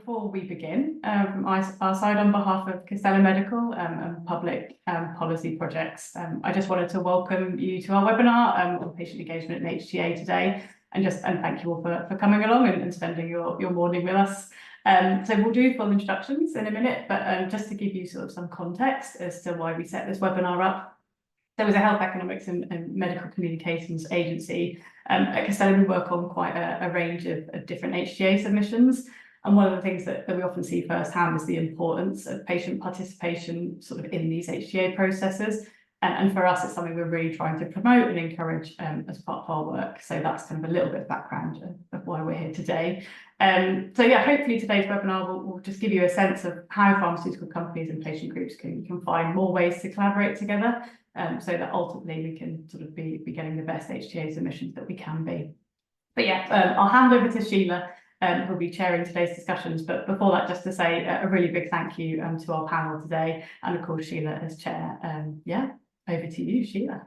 before we begin, from our side, on behalf of Costello Medical and Public Policy Projects, I just wanted to welcome you to our webinar on patient engagement in HTA today, and thank you all for coming along and spending your morning with us. So we'll do full introductions in a minute, but just to give you sort of some context as to why we set this webinar up. There was a health economics and medical communications agency. At Costello, we work on quite a range of different HTA submissions. And one of the things that we often see firsthand is the importance of patient participation sort of in these HTA processes. And for us, it's something we're really trying to promote and encourage as part of our work. So that's kind of a little bit of background of why we're here today. So yeah, hopefully today's webinar will just give you a sense of how pharmaceutical companies and patient groups can find more ways to collaborate together, so that ultimately we can sort of be getting the best HTA submissions that we can be. But yeah, I'll hand over to Sheila, who'll be chairing today's discussions. But before that, just to say a really big thank you to our panel today, and of course Sheila as chair. Yeah, over to you, Sheila.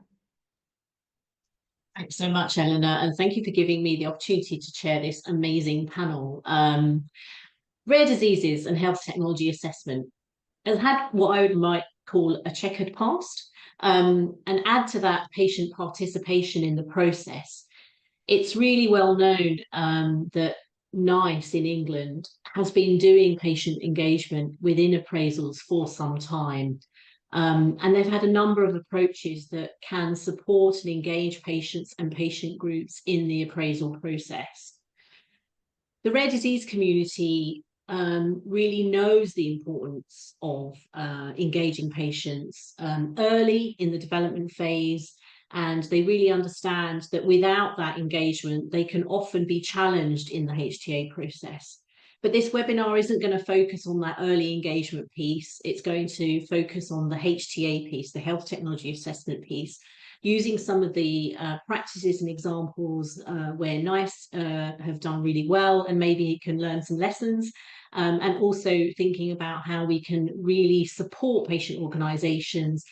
Thanks so much, Eleanor, and thank you for giving me the opportunity to chair this amazing panel. Rare diseases and health technology assessment has had what I might call a checkered past, and add to that patient participation in the process. It's really well known that NICE in England has been doing patient engagement within appraisals for some time. And they've had a number of approaches that can support and engage patients and patient groups in the appraisal process. The rare disease community really knows the importance of engaging patients early in the development phase, and they really understand that without that engagement, they can often be challenged in the HTA process. But this webinar isn't going to focus on that early engagement piece. It's going to focus on the HTA piece, the health technology assessment piece, using some of the practices and examples where NICE have done really well, and maybe can learn some lessons, and also thinking about how we can really support patient organisations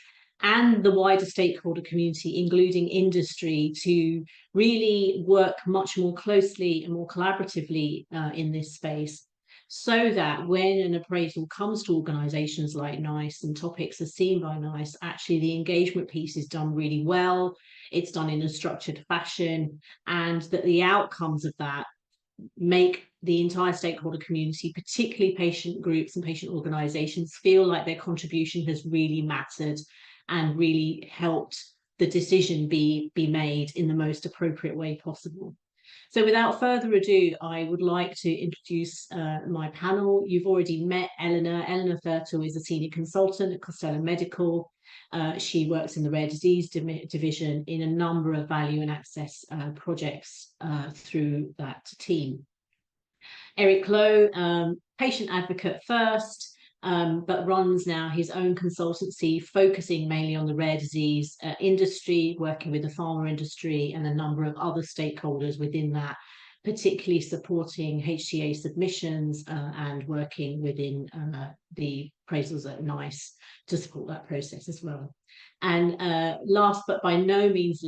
and the wider stakeholder community, including industry, to really work much more closely and more collaboratively in this space, so that when an appraisal comes to organisations like NICE and topics are seen by NICE, actually the engagement piece is done really well, it's done in a structured fashion, and that the outcomes of that make the entire stakeholder community, particularly patient groups and patient organisations, feel like their contribution has really mattered and really helped the decision be made in the most appropriate way possible. So without further ado, I would like to introduce my panel. You've already met Eleanor. Eleanor Thurtle is a senior consultant at Costello Medical. She works in the rare disease division in a number of value and access projects through that team. Eric Lowe, patient advocate first, but runs now his own consultancy, focusing mainly on the rare disease industry, working with the pharma industry and a number of other stakeholders within that, particularly supporting HTA submissions and working within the appraisals at NICE to support that process as well. And last but by no means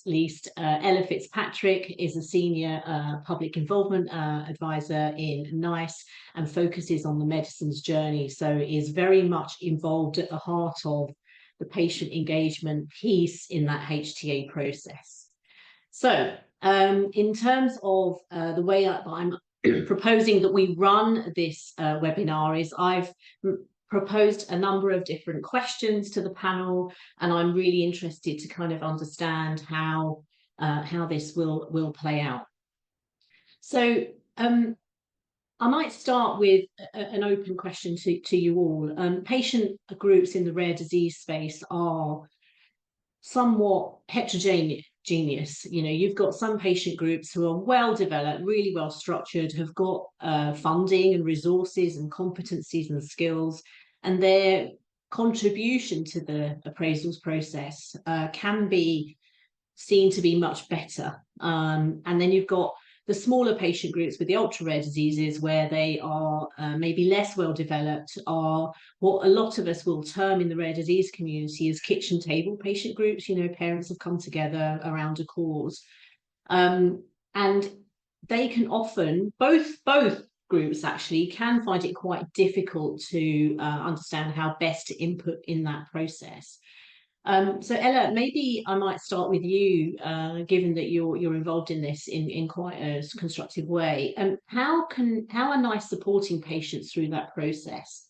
least, Ella Fitzpatrick is a senior public involvement advisor in NICE and focuses on the medicines journey, so is very much involved at the heart of the patient engagement piece in that HTA process. So in terms of the way that I'm proposing that we run this webinar is I've proposed a number of different questions to the panel, and I'm really interested to kind of understand how this will play out. So I might start with an open question to you all. Patient groups in the rare disease space are somewhat heterogeneous. You know, you've got some patient groups who are well developed, really well structured, have got funding and resources and competencies and skills, and their contribution to the appraisals process can be seen to be much better. And then you've got the smaller patient groups with the ultra rare diseases, where they are maybe less well developed, are what a lot of us will term in the rare disease community as kitchen table patient groups. You know, parents have come together around a cause, and they can often both groups actually can find it quite difficult to understand how best to input in that process. So Ella, maybe I might start with you, given that you're involved in this in quite a constructive way. How are NICE supporting patients through that process?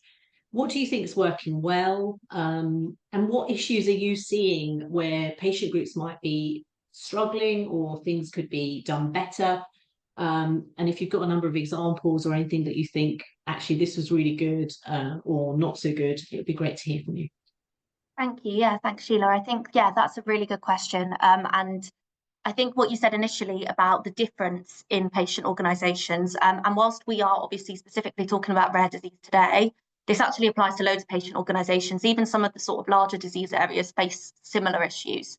What do you think is working well? And what issues are you seeing where patient groups might be struggling or things could be done better? And if you've got a number of examples or anything that you think, actually, this was really good or not so good, it would be great to hear from you. Thank you. Yeah, thanks, Sheila. I think, yeah, that's a really good question. And I think what you said initially about the difference in patient organisations, and whilst we are obviously specifically talking about rare disease today, this actually applies to loads of patient organisations. Even some of the sort of larger disease areas face similar issues.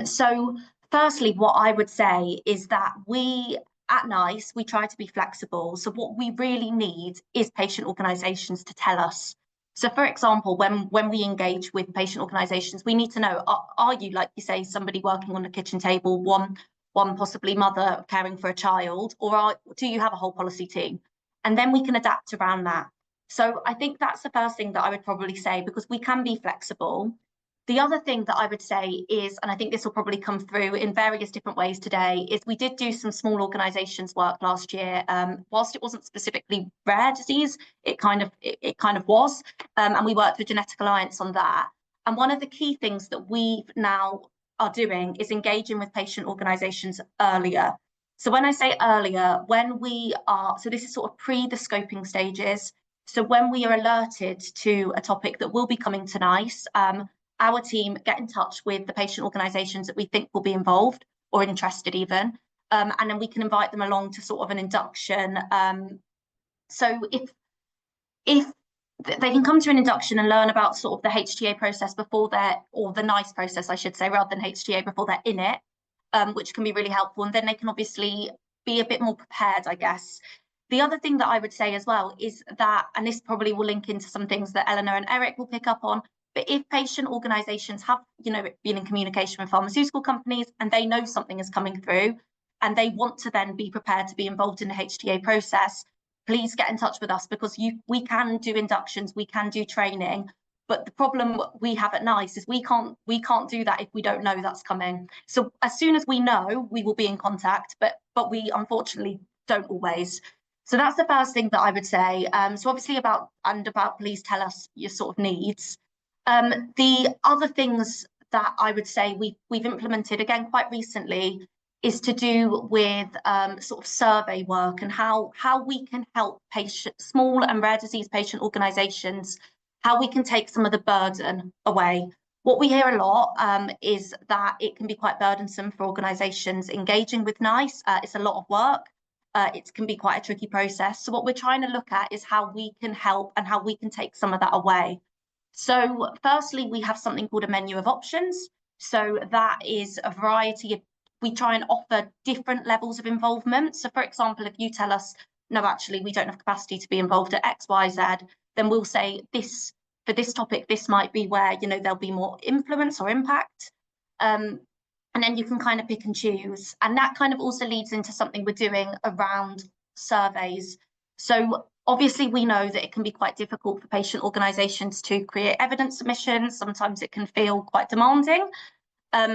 So firstly, what I would say is that we at NICE, we try to be flexible. So what we really need is patient organisations to tell us. So for example, when we engage with patient organisations, we need to know, are you, like you say, somebody working on a kitchen table, one possibly mother caring for a child, or do you have a whole policy team? And then we can adapt around that. So I think that's the first thing that I would probably say, because we can be flexible. The other thing that I would say is, and I think this will probably come through in various different ways today, is we did do some small organisations work last year. Whilst it wasn't specifically rare disease, it kind of was, and we worked with Genetic Alliance on that. And one of the key things that we now are doing is engaging with patient organisations earlier. So when I say earlier, so this is sort of pre the scoping stages. So when we are alerted to a topic that will be coming to NICE, our team get in touch with the patient organisations that we think will be involved or interested even, and then we can invite them along to sort of an induction. So if they can come to an induction and learn about sort of the HTA process before or the NICE process, I should say, rather than HTA, before they're in it, which can be really helpful. And then they can obviously be a bit more prepared, I guess. The other thing that I would say as well is that, and this probably will link into some things that Eleanor and Eric will pick up on, but if patient organisations have, been in communication with pharmaceutical companies and they know something is coming through and they want to then be prepared to be involved in the HTA process, please get in touch with us, because we can do inductions, we can do training. But the problem we have at NICE is we can't do that if we don't know that's coming. So as soon as we know, we will be in contact, but we unfortunately don't always. So that's the first thing that I would say. So obviously about please tell us your sort of needs. The other things that I would say we've implemented again quite recently is to do with sort of survey work and how we can help small and rare disease patient organisations, how we can take some of the burden away. What we hear a lot is that it can be quite burdensome for organisations engaging with NICE. It's a lot of work. It can be quite a tricky process. So what we're trying to look at is how we can help and how we can take some of that away. So firstly, we have something called a menu of options. So that is a variety of, we try and offer different levels of involvement. So for example, if you tell us, no, actually, we don't have capacity to be involved at X, Y, Z, then we'll say for this topic, this might be where, there'll be more influence or impact. And then you can kind of pick and choose. And that kind of also leads into something we're doing around surveys. So obviously, we know that it can be quite difficult for patient organisations to create evidence submissions. Sometimes it can feel quite demanding.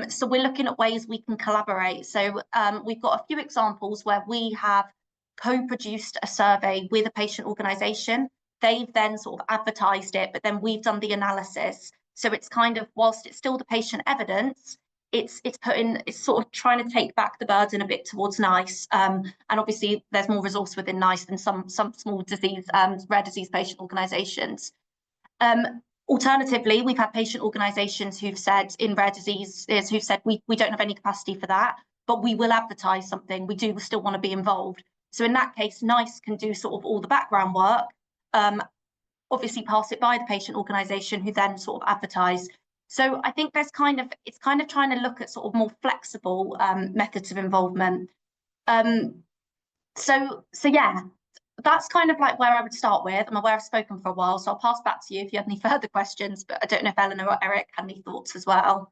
So we're looking at ways we can collaborate. So we've got a few examples where we have co-produced a survey with a patient organisation. They've then sort of advertised it, but then we've done the analysis. So it's kind of, whilst it's still the patient evidence, it's sort of trying to take back the burden a bit towards NICE. And obviously there's more resource within NICE than some small disease, rare disease patient organisations. Alternatively, we've had patient organisations who've said in rare diseases, who've said we don't have any capacity for that, but we will advertise something. We do still want to be involved. So in that case, NICE can do sort of all the background work, obviously pass it by the patient organisation who then sort of advertise. So I think it's kind of trying to look at sort of more flexible methods of involvement. So yeah, that's kind of like where I would start with. I'm aware I've spoken for a while, so I'll pass back to you if you have any further questions, but I don't know if Eleanor or Eric had any thoughts as well.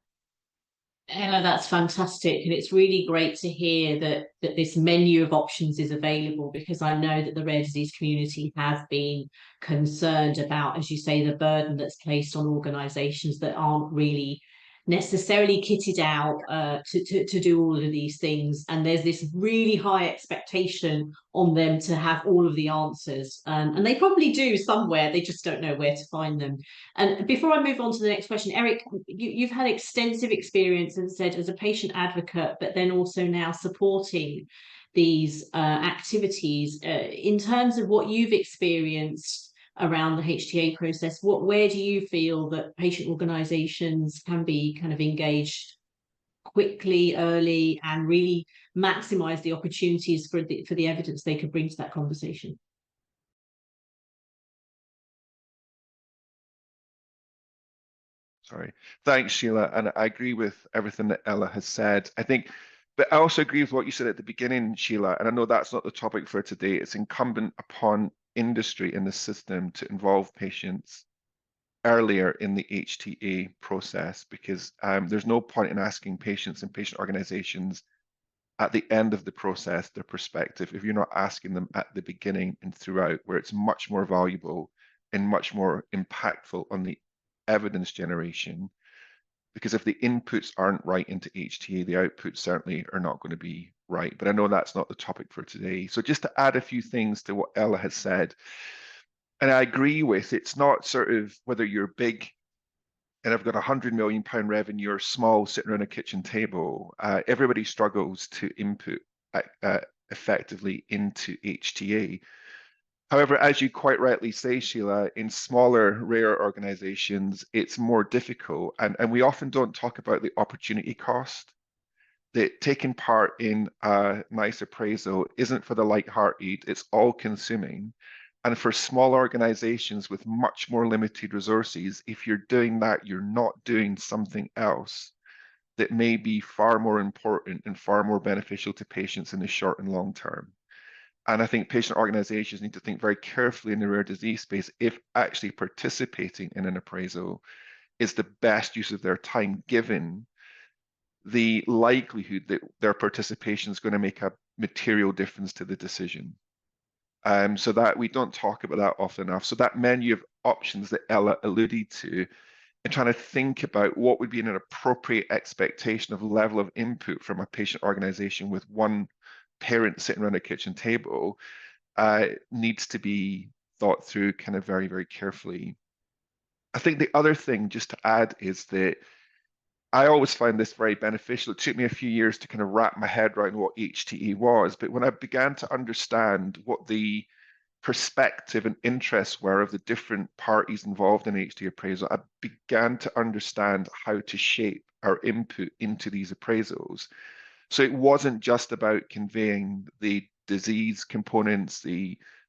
Ella, that's fantastic. And it's really great to hear that this menu of options is available, because I know that the rare disease community have been concerned about, as you say, the burden that's placed on organisations that aren't really necessarily kitted out to do all of these things. And there's this really high expectation on them to have all of the answers. And they probably do somewhere, they just don't know where to find them. And before I move on to the next question, Eric, you've had extensive experience, and said, as a patient advocate, but then also now supporting these activities. In terms of what you've experienced around the HTA process, where do you feel that patient organisations can be kind of engaged quickly, early, and really maximise the opportunities for the evidence they could bring to that conversation? Sorry. Thanks, Sheila. And I agree with everything that Ella has said. I think, but I also agree with what you said at the beginning, Sheila. And I know that's not the topic for today. It's incumbent upon industry in the system to involve patients earlier in the HTA process, because there's no point in asking patients and patient organizations at the end of the process their perspective if you're not asking them at the beginning and throughout, where it's much more valuable and much more impactful on the evidence generation. Because if the inputs aren't right into HTA, the outputs certainly are not going to be right. But I know that's not the topic for today. So just to add a few things to what Ella has said, and I agree with, it's not sort of whether you're big and I've got £100 million revenue or small sitting around a kitchen table. Everybody struggles to input effectively into HTA. However, as you quite rightly say, Sheila, in smaller, rare organizations, it's more difficult. And we often don't talk about the opportunity cost. That taking part in a NICE appraisal isn't for the light-hearted, it's all-consuming. And for small organizations with much more limited resources, if you're doing that, you're not doing something else that may be far more important and far more beneficial to patients in the short and long term. And I think patient organizations need to think very carefully in the rare disease space if actually participating in an appraisal is the best use of their time, given the likelihood that their participation is going to make a material difference to the decision. So that we don't talk about that often enough. So that menu of options that Ella alluded to, and trying to think about what would be an appropriate expectation of level of input from a patient organization with one parent sitting around a kitchen table, needs to be thought through kind of very, very carefully. I think the other thing just to add is that I always find this very beneficial. It took me a few years to kind of wrap my head around what HTE was, but when I began to understand what the perspective and interests were of the different parties involved in HTE appraisal, I began to understand how to shape our input into these appraisals. So it wasn't just about conveying the disease components,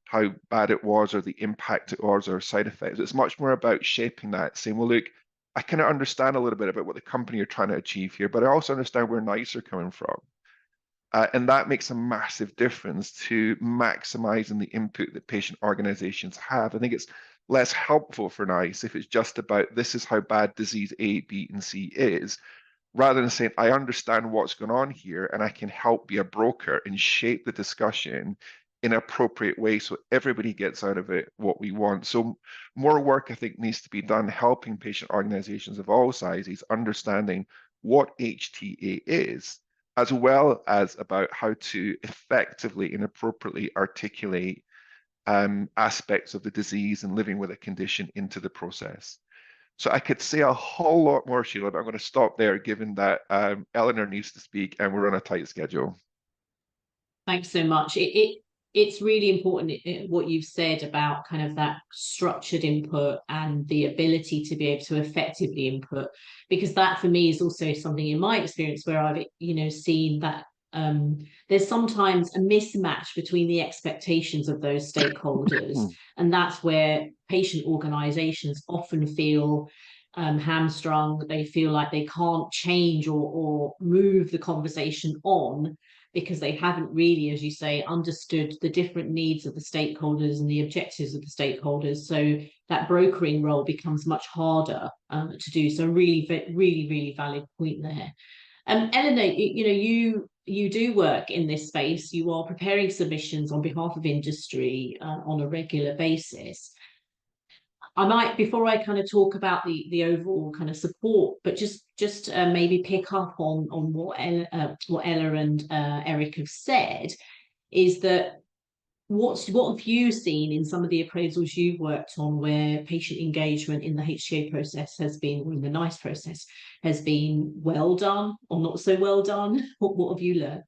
how bad it was, or the impact it was, or side effects. It's much more about shaping that, saying, well, look, I kind of understand a little bit about what the company are trying to achieve here, but I also understand where NICE are coming from. And that makes a massive difference to maximizing the input that patient organizations have. I think it's less helpful for NICE if it's just about this is how bad disease A, B, and C is, rather than saying, I understand what's going on here and I can help be a broker and shape the discussion in an appropriate way so everybody gets out of it what we want. So more work, I think, needs to be done helping patient organizations of all sizes understanding what HTA is, as well as about how to effectively and appropriately articulate aspects of the disease and living with a condition into the process. So I could say a whole lot more, Sheila, but I'm going to stop there, given that Eleanor needs to speak and we're on a tight schedule. Thanks so much. It's really important what you've said about kind of that structured input and the ability to be able to effectively input, because that for me is also something in my experience where I've seen that there's sometimes a mismatch between the expectations of those stakeholders, and that's where patient organizations often feel hamstrung. They feel like they can't change or move the conversation on because they haven't really, as you say, understood the different needs of the stakeholders and the objectives of the stakeholders. So that brokering role becomes much harder to do. So really, really, really valid point there. Eleanor, you do work in this space. You are preparing submissions on behalf of industry on a regular basis. I might, before I kind of talk about the overall kind of support, but just maybe pick up on what Ella and Eric have said, is that what have you seen in some of the appraisals you've worked on where patient engagement in the HTA process has been, or in the NICE process, has been well done or not so well done? What have you learned?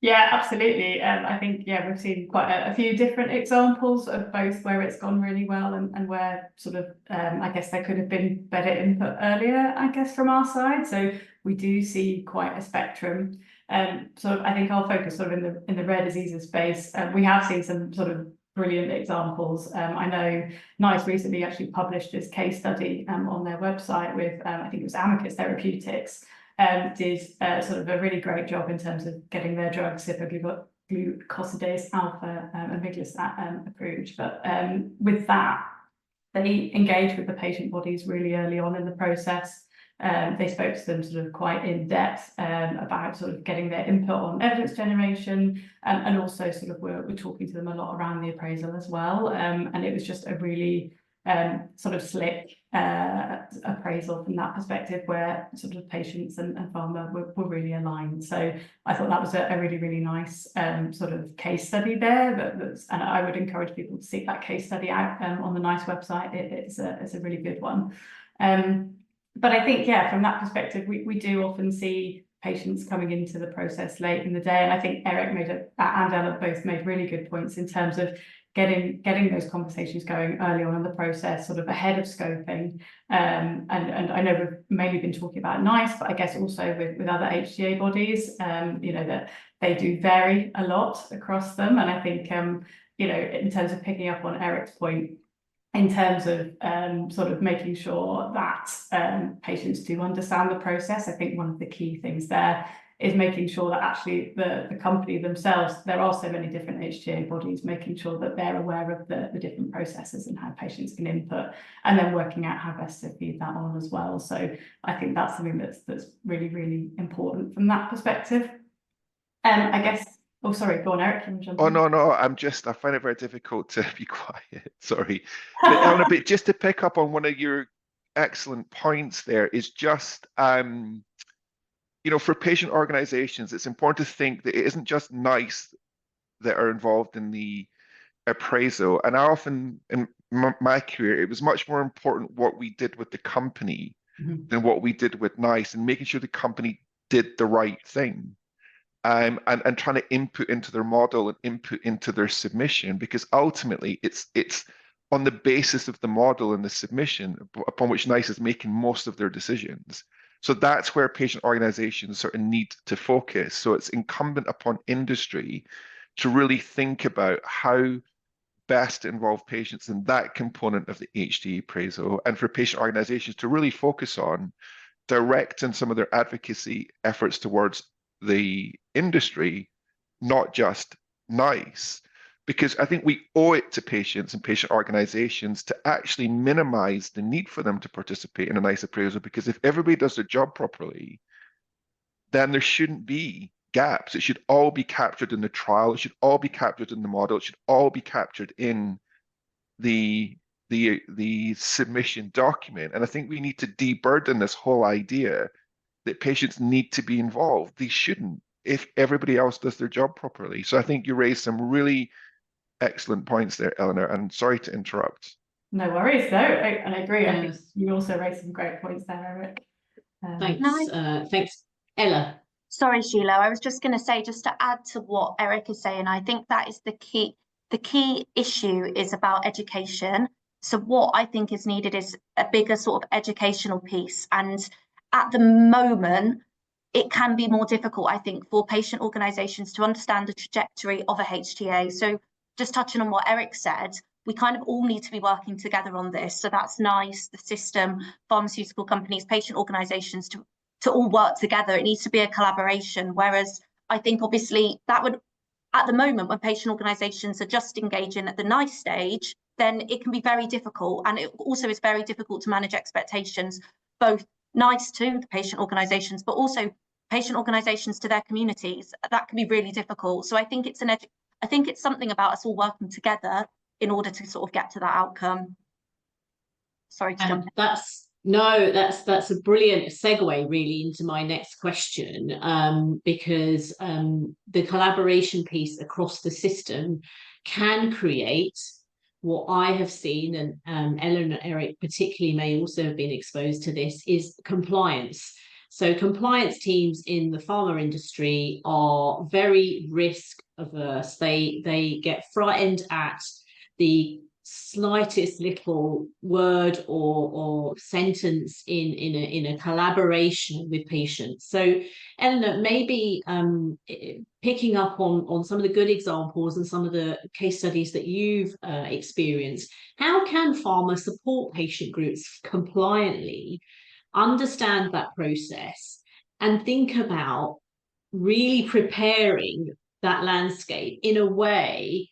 Yeah, absolutely. I think, we've seen quite a few different examples of both where it's gone really well and where sort of, I guess there could have been better input earlier, I guess, from our side. So we do see quite a spectrum. So I think I'll focus sort of in the rare diseases space. We have seen some sort of brilliant examples. I know NICE recently actually published this case study on their website with, I think it was Amicus Therapeutics, did sort of a really great job in terms of getting their drug glucosidase alpha amigdalstat approved. But with that, they engaged with the patient bodies really early on in the process. They spoke to them sort of quite in depth about sort of getting their input on evidence generation, and also sort of we're talking to them a lot around the appraisal as well. And it was just a really sort of slick appraisal from that perspective, where sort of patients and pharma were really aligned. So I thought that was a really, really nice sort of case study there. And I would encourage people to seek that case study out on the NICE website. It's a really good one. But I think, from that perspective, we do often see patients coming into the process late in the day. And I think Eric and Ella both made really good points in terms of getting those conversations going early on in the process, sort of ahead of scoping. And I know we've mainly been talking about NICE, but I guess also with other HTA bodies, that they do vary a lot across them. And I think, in terms of picking up on Eric's point, in terms of sort of making sure that patients do understand the process, I think one of the key things there is making sure that actually the company themselves, there are so many different HTA bodies, making sure that they're aware of the different processes and how patients can input, and then working out how best to feed that on as well. So I think that's something that's really, really important from that perspective. I guess, oh, sorry, go on, Eric. Oh, no, I find it very difficult to be quiet, sorry. But Eleanor, but just to pick up on one of your excellent points there is just, for patient organizations, it's important to think that it isn't just NICE that are involved in the appraisal. And I often, in my career, it was much more important what we did with the company than what we did with NICE, and making sure the company did the right thing. And trying to input into their model and input into their submission, because ultimately it's on the basis of the model and the submission upon which NICE is making most of their decisions. So that's where patient organizations sort of need to focus. So it's incumbent upon industry to really think about how best to involve patients in that component of the HTA appraisal, and for patient organizations to really focus on directing some of their advocacy efforts towards the industry, not just NICE. Because I think we owe it to patients and patient organizations to actually minimize the need for them to participate in a NICE appraisal, because if everybody does their job properly, then there shouldn't be gaps. It should all be captured in the trial. It should all be captured in the model. It should all be captured in the submission document. And I think we need to deburden this whole idea that patients need to be involved. They shouldn't, if everybody else does their job properly. So I think you raised some really excellent points there, Eleanor, and sorry to interrupt. No worries, and I agree. I think you also raised some great points there, Eric. Thanks, Ella. Sorry, Sheila, I was just going to say, just to add to what Eric is saying, I think that is the key. The key issue is about education. So what I think is needed is a bigger sort of educational piece. And at the moment, it can be more difficult, I think, for patient organisations to understand the trajectory of a HTA. So just touching on what Eric said, we kind of all need to be working together on this. So that's NICE, the system, pharmaceutical companies, patient organisations to all work together. It needs to be a collaboration. Whereas I think obviously that would, at the moment, when patient organisations are just engaging at the NICE stage, then it can be very difficult. And it also is very difficult to manage expectations, both NICE to the patient organisations, but also patient organisations to their communities, that can be really difficult. So I think it's I think it's something about us all working together in order to sort of get to that outcome. Sorry to jump in. That's a brilliant segue really into my next question, because the collaboration piece across the system can create what I have seen, and Ellen and Eric particularly may also have been exposed to this, is compliance. So compliance teams in the pharma industry are very risk averse. They get frightened at the slightest little word or sentence in a collaboration with patients. So Eleanor, maybe picking up on some of the good examples and some of the case studies that you've experienced, how can pharma support patient groups compliantly understand that process and think about really preparing that landscape in a way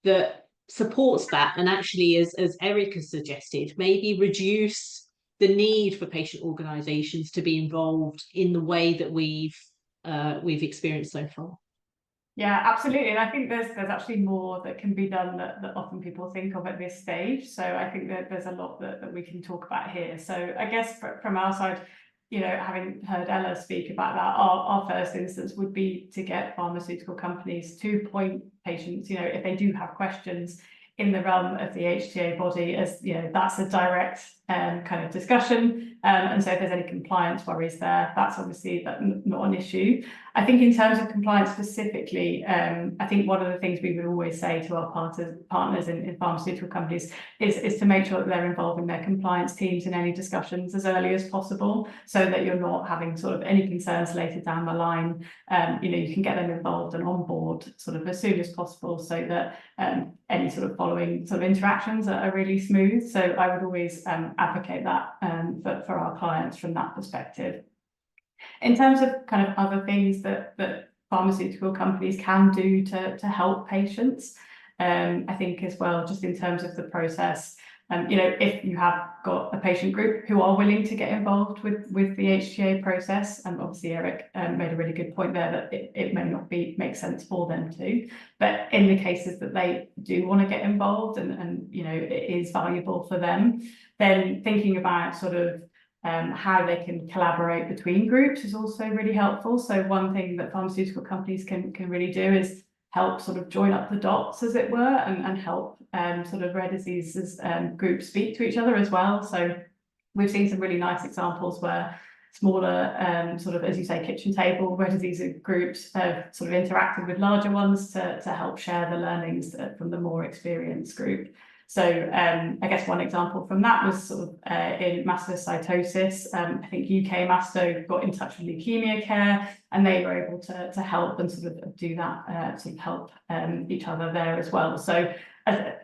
that supports that, and actually, as Eric has suggested, maybe reduce the need for patient organisations to be involved in the way that we've experienced so far? Yeah, absolutely. And I think there's actually more that can be done that often people think of at this stage. So I think that there's a lot that we can talk about here. So I guess from our side, you know, having heard Ella speak about that, our first instance would be to get pharmaceutical companies to point patients, you know, if they do have questions in the realm of the HTA body, as you know, that's a direct kind of discussion. And so if there's any compliance worries there, that's obviously not an issue. I think in terms of compliance specifically, I think one of the things we would always say to our partners in pharmaceutical companies is to make sure that they're involving their compliance teams in any discussions as early as possible, so that you're not having sort of any concerns later down the line. You know, you can get them involved and on board sort of as soon as possible, so that any sort of following sort of interactions are really smooth. So I would always advocate that for our clients from that perspective. In terms of kind of other things that pharmaceutical companies can do to help patients, I think as well, just in terms of the process, you know, if you have got a patient group who are willing to get involved with the HTA process, and obviously Eric made a really good point there that it may not make sense for them to, but in the cases that they do want to get involved and you know, it is valuable for them, then thinking about sort of how they can collaborate between groups is also really helpful. So one thing that pharmaceutical companies can really do is help sort of join up the dots, as it were, and help sort of rare diseases groups speak to each other as well. So we've seen some really nice examples where smaller sort of, as you say, kitchen table rare disease groups have sort of interacted with larger ones to help share the learnings from the more experienced group. So I guess one example from that was sort of in mastocytosis. I think UK Masto got in touch with Leukemia Care, and they were able to help and sort of do that, sort of help each other there as well. So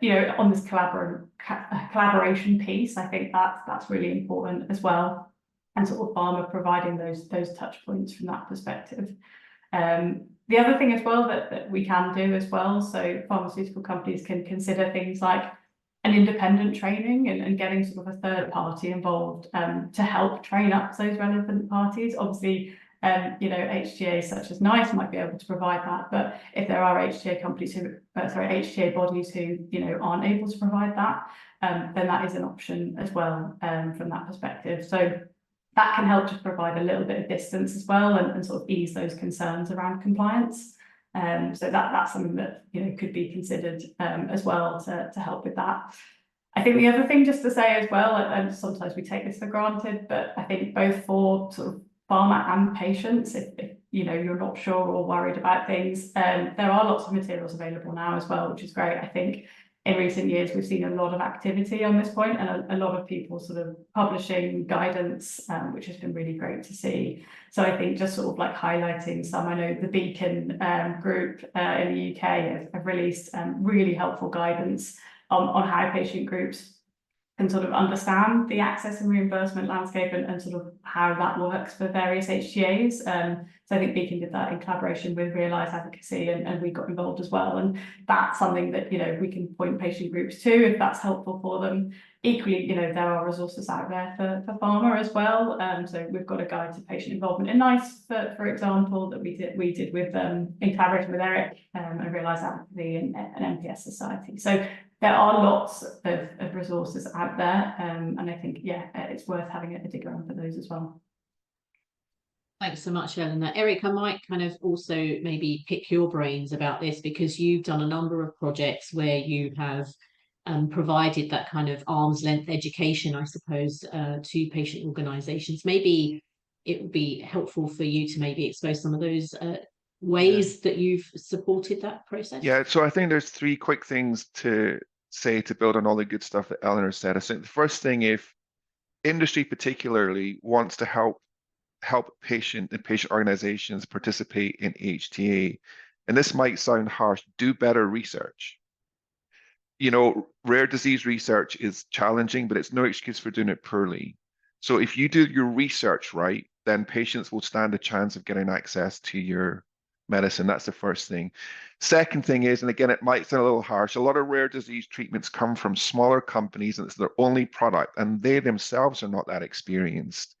you know, on this collaboration piece, I think that's really important as well, and sort of pharma providing those touch points from that perspective. The other thing as well that we can do as well, so pharmaceutical companies can consider things like an independent training and getting sort of a third party involved to help train up those relevant parties. Obviously, you know, HTAs such as NICE might be able to provide that, but if there are HTA companies HTA bodies who, you know, aren't able to provide that, then that is an option as well from that perspective. So that can help to provide a little bit of distance as well and sort of ease those concerns around compliance. So that's something that, you know, could be considered as well to help with that. I think the other thing just to say as well, and sometimes we take this for granted, but I think both for sort of pharma and patients, if you know, you're not sure or worried about things, there are lots of materials available now as well, which is great. I think in recent years, we've seen a lot of activity on this point and a lot of people sort of publishing guidance, which has been really great to see. So I think just sort of like highlighting some, I know the Beacon group in the UK have released really helpful guidance on how patient groups can sort of understand the access and reimbursement landscape and sort of how that works for various HTAs. So I think Beacon did that in collaboration with Realise Advocacy, and we got involved as well. And that's something that, you know, we can point patient groups to if that's helpful for them. Equally, there are resources out there for pharma as well. So we've got a guide to patient involvement in NICE, for example, that we did with in collaboration with Eric and Realise Apathy and MPS Society. So there are lots of resources out there, and I think it's worth having a dig around for those as well. Thanks so much, Eleanor. Eric, I might kind of also maybe pick your brains about this, because you've done a number of projects where you have provided that kind of arm's length education, I suppose, to patient organisations. Maybe it would be helpful for you to maybe expose some of those ways that you've supported that process. Yeah, so I think there's 3 quick things to say to build on all the good stuff that Eleanor said. I think the first thing, if industry particularly wants to help patient and patient organizations participate in HTA, and this might sound harsh, do better research. Rare disease research is challenging, but it's no excuse for doing it poorly. So if you do your research right, then patients will stand a chance of getting access to your medicine. That's the first thing. Second thing is, and again, it might sound a little harsh, a lot of rare disease treatments come from smaller companies and it's their only product, and they themselves are not that experienced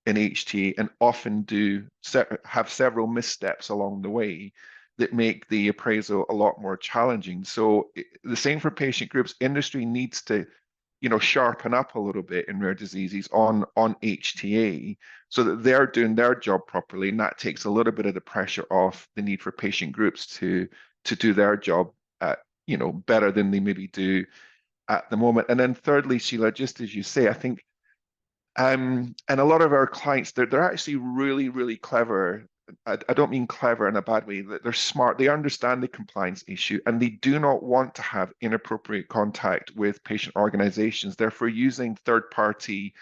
in HTA and often do have several missteps along the way that make the appraisal a lot more challenging. So the same for patient groups. Industry needs to, sharpen up a little bit in rare diseases on HTA so that they're doing their job properly, and that takes a little bit of the pressure off the need for patient groups to do their job better than they maybe do at the moment. And then thirdly, Sheila, just as you say, I think and a lot of our clients, they're actually really, really clever. I don't mean clever in a bad way. They're smart. They understand the compliance issue, and they do not want to have inappropriate contact with patient organizations. Therefore, using third-party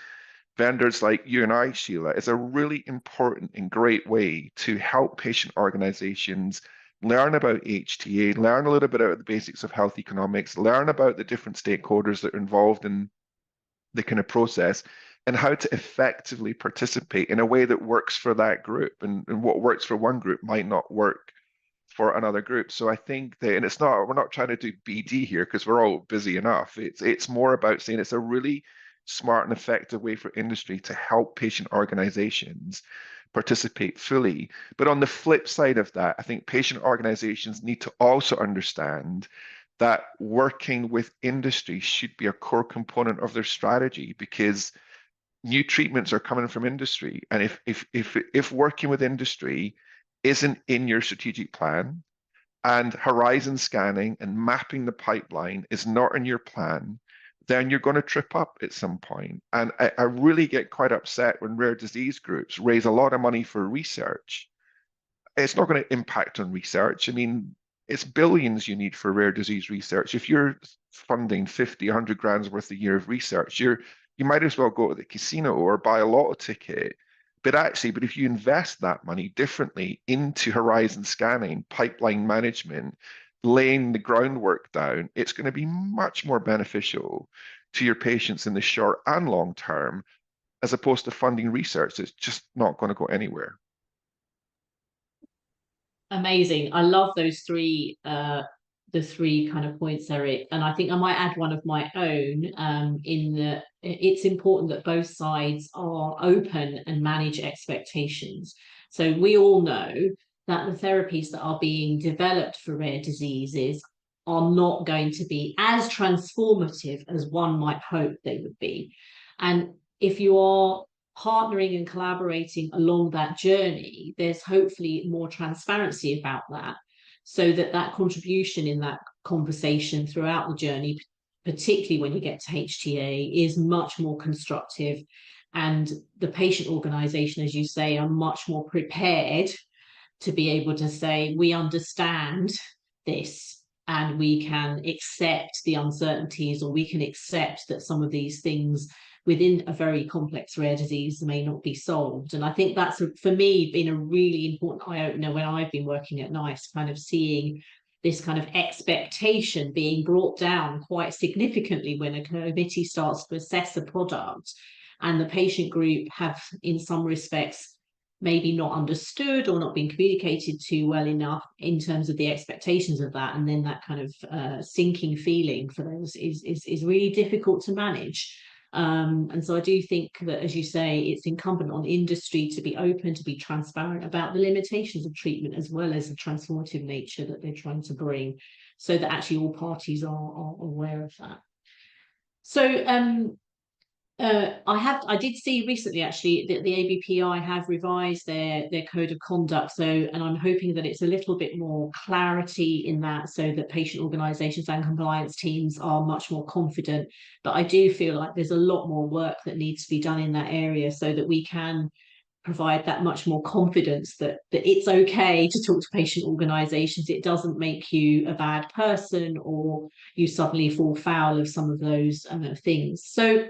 vendors like you and I, Sheila, is a really important and great way to help patient organizations learn about HTA, learn a little bit about the basics of health economics, learn about the different stakeholders that are involved in the kind of process, and how to effectively participate in a way that works for that group. And what works for one group might not work for another group. So I think that, and we're not trying to do BD here because we're all busy enough. It's more about saying it's a really smart and effective way for industry to help patient organizations participate fully. But on the flip side of that, I think patient organizations need to also understand that working with industry should be a core component of their strategy, because new treatments are coming from industry. And if working with industry isn't in your strategic plan, and horizon scanning and mapping the pipeline is not in your plan, then you're going to trip up at some point. And I really get quite upset when rare disease groups raise a lot of money for research. It's not going to impact on research. I mean, it's billions you need for rare disease research. If you're funding 50, 100 grand worth a year of research, you might as well go to the casino or buy a lotto ticket. But if you invest that money differently into horizon scanning, pipeline management, laying the groundwork down, it's going to be much more beneficial to your patients in the short and long term, as opposed to funding research that's just not going to go anywhere. Amazing. I love those three the 3 kind of points, Eric. And I think I might add one of my own, in that it's important that both sides are open and manage expectations. So we all know that the therapies that are being developed for rare diseases are not going to be as transformative as one might hope they would be. And if you are partnering and collaborating along that journey, there's hopefully more transparency about that, so that contribution in that conversation throughout the journey, particularly when you get to HTA, is much more constructive, and the patient organisation, as you say, are much more prepared to be able to say, we understand this and we can accept the uncertainties, or we can accept that some of these things within a very complex rare disease may not be solved. And I think that's, for me, been a really important eye-opener when I've been working at NICE, kind of seeing this kind of expectation being brought down quite significantly when a committee starts to assess a product, and the patient group have, in some respects, maybe not understood or not being communicated to well enough in terms of the expectations of that, and then that kind of sinking feeling for those is really difficult to manage. And so I do think that, as you say, it's incumbent on industry to be open, to be transparent about the limitations of treatment, as well as the transformative nature that they're trying to bring, so that actually all parties are aware of that. So I did see recently actually that the ABPI have revised their code of conduct. So, and I'm hoping that it's a little bit more clarity in that, so that patient organisations and compliance teams are much more confident. But I do feel like there's a lot more work that needs to be done in that area, so that we can provide that much more confidence that it's okay to talk to patient organisations. It doesn't make you a bad person, or you suddenly fall foul of some of those things. So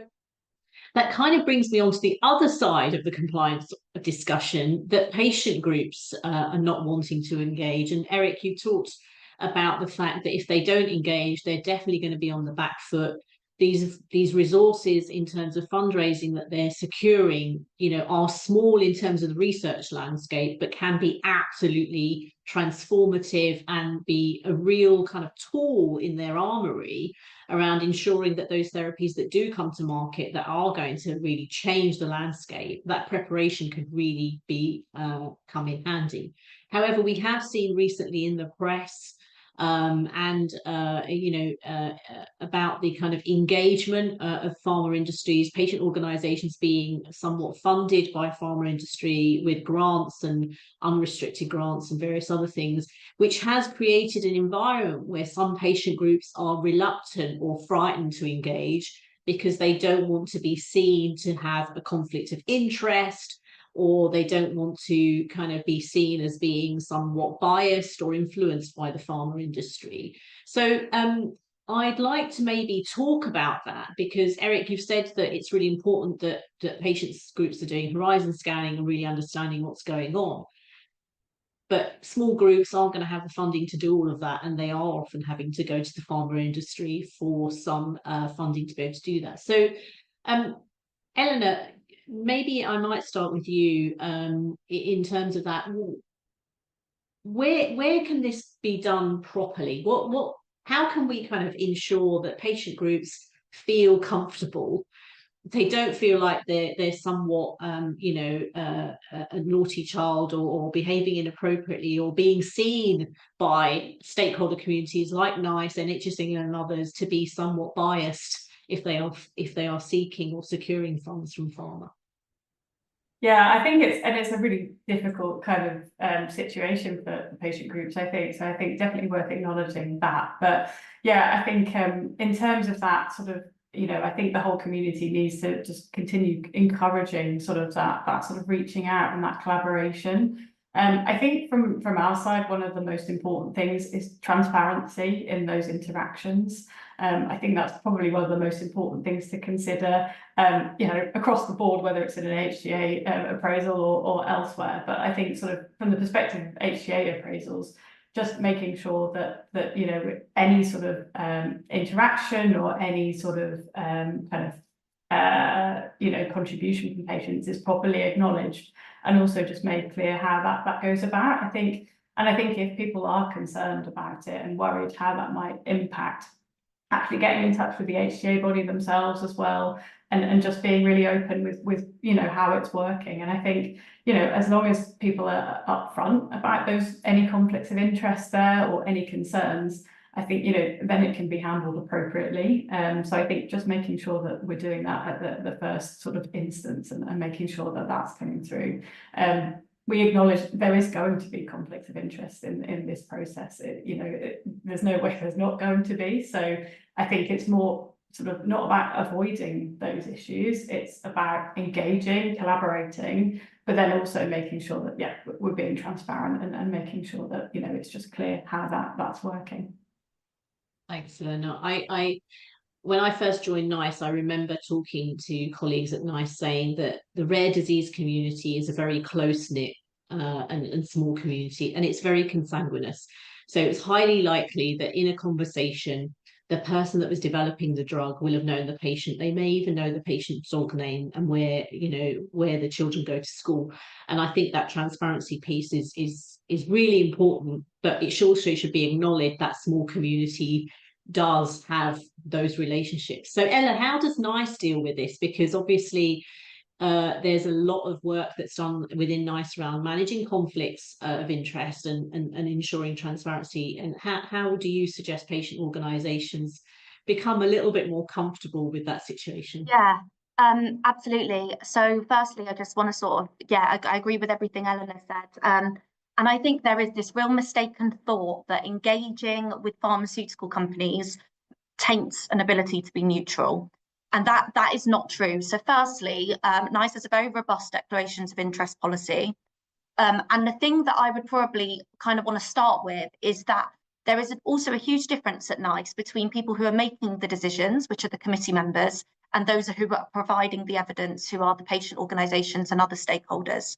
that kind of brings me on to the other side of the compliance discussion, that patient groups are not wanting to engage. And Eric, you talked about the fact that if they don't engage, they're definitely going to be on the back foot. These resources in terms of fundraising that they're securing, are small in terms of the research landscape, but can be absolutely transformative and be a real kind of tool in their armory around ensuring that those therapies that do come to market that are going to really change the landscape, that preparation could really be come in handy. However, we have seen recently in the press about the kind of engagement of pharma industries, patient organisations being somewhat funded by pharma industry with grants and unrestricted grants and various other things, which has created an environment where some patient groups are reluctant or frightened to engage because they don't want to be seen to have a conflict of interest, or they don't want to kind of be seen as being somewhat biased or influenced by the pharma industry. So I'd like to maybe talk about that, because Eric, you've said that it's really important that patients groups are doing horizon scanning and really understanding what's going on. But small groups aren't going to have the funding to do all of that, and they are often having to go to the pharma industry for some funding to be able to do that. So Eleanor, maybe I might start with you in terms of that. Where can this be done properly? How can we kind of ensure that patient groups feel comfortable? They don't feel like they're somewhat a naughty child, or behaving inappropriately, or being seen by stakeholder communities like NICE, NHS England and others to be somewhat biased if they are seeking or securing funds from pharma. Yeah, I think it's a really difficult kind of situation for patient groups, I think. So I think definitely worth acknowledging that. But yeah, I think in terms of that sort of, I think the whole community needs to just continue encouraging sort of that sort of reaching out and that collaboration. I think from our side, one of the most important things is transparency in those interactions. I think that's probably one of the most important things to consider, across the board, whether it's in an HTA appraisal or elsewhere. But I think sort of from the perspective of HTA appraisals, just making sure that any sort of interaction or any sort of contribution from patients is properly acknowledged, and also just made clear how that goes about. I think if people are concerned about it and worried how that might impact, actually getting in touch with the HTA body themselves as well, and just being really open with how it's working. And I think as long as people are upfront about any conflicts of interest there or any concerns, I think then it can be handled appropriately. So I think just making sure that we're doing that at the first sort of instance, and making sure that that's coming through. We acknowledge there is going to be conflicts of interest in this process. There's no way there's not going to be. So I think it's more sort of not about avoiding those issues. It's about engaging, collaborating, but then also making sure that we're being transparent and making sure that it's just clear how that's working. Thanks, Eleanor. When I first joined NICE, I remember talking to colleagues at NICE saying that the rare disease community is a very close-knit and small community, and it's very consanguineous. So it's highly likely that in a conversation the person that was developing the drug will have known the patient. They may even know the patient's dog name and where, you know, where the children go to school. And I think that transparency piece is really important, but it also should be acknowledged that small community does have those relationships. So Ella, how does NICE deal with this? Because obviously there's a lot of work that's done within NICE around managing conflicts of interest and ensuring transparency. And how do you suggest patient organisations become a little bit more comfortable with that situation? Yeah, absolutely. So firstly, I just want to sort of, yeah, I agree with everything Eleanor said. And I think there is this real mistaken thought that engaging with pharmaceutical companies taints an ability to be neutral. And that is not true. So firstly, NICE has a very robust declarations of interest policy. And the thing that I would probably kind of want to start with is that there is also a huge difference at NICE between people who are making the decisions, which are the committee members, and those who are providing the evidence, who are the patient organisations and other stakeholders.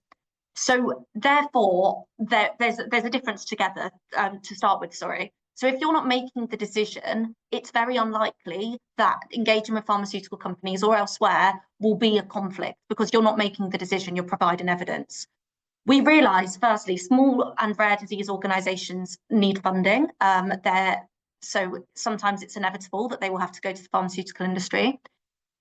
So therefore, there's a difference together to start with, sorry. So if you're not making the decision, it's very unlikely that engaging with pharmaceutical companies or elsewhere will be a conflict because you're not making the decision, you're providing evidence. We realise, firstly, small and rare disease organisations need funding. So sometimes it's inevitable that they will have to go to the pharmaceutical industry.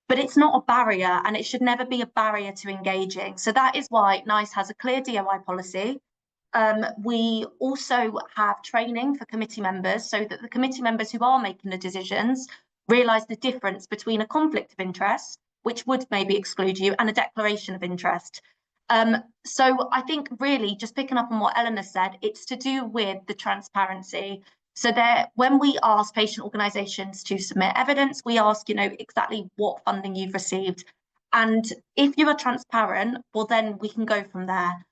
But it's not a barrier, and it should never be a barrier to engaging. So that is why NICE has a clear DOI policy. We also have training for committee members so that the committee members who are making the decisions realise the difference between a conflict of interest, which would maybe exclude you, and a declaration of interest. So I think really just picking up on what Eleanor said, it's to do with the transparency. So when we ask patient organisations to submit evidence, we ask, you know, exactly what funding you've received. And if you are transparent, well, then we can go from there.